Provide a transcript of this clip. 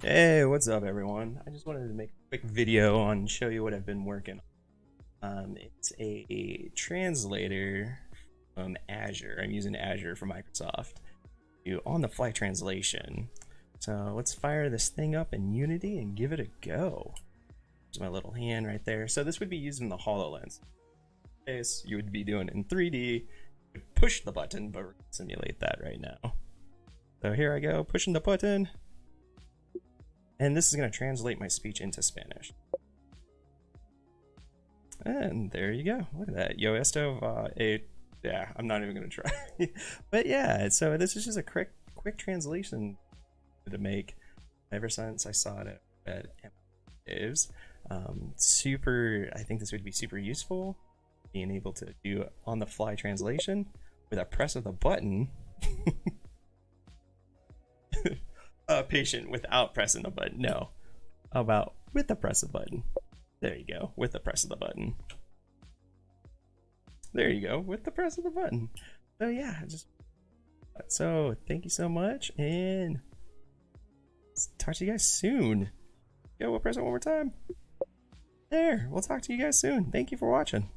Hey, what's up, everyone? I just wanted to make a quick video on show you what I've been working on. It's a translator from Azure. I'm using Azure for Microsoft. Do on-the-fly translation. So let's fire this thing up in Unity and give it a go. There's my little hand right there. So this would be used in the HoloLens. You would be doing it in 3D. You would push the button, but we're gonna simulate that right now. So here I go, pushing the button. And this is going to translate my speech into Spanish. And there you go. Look at that. Yo esto yeah, I'm not even going to try. But yeah, so this is just a quick translation to make ever since I saw it at Waves. I think this would be super useful, being able to do on-the-fly translation with a press of the button. Patient without pressing the button. No. How about with the press of the button? There you go. With the press of the button. There you go. With the press of the button. So yeah, thank you so much, and talk to you guys soon. Yo, we'll press it one more time. There. We'll talk to you guys soon. Thank you for watching.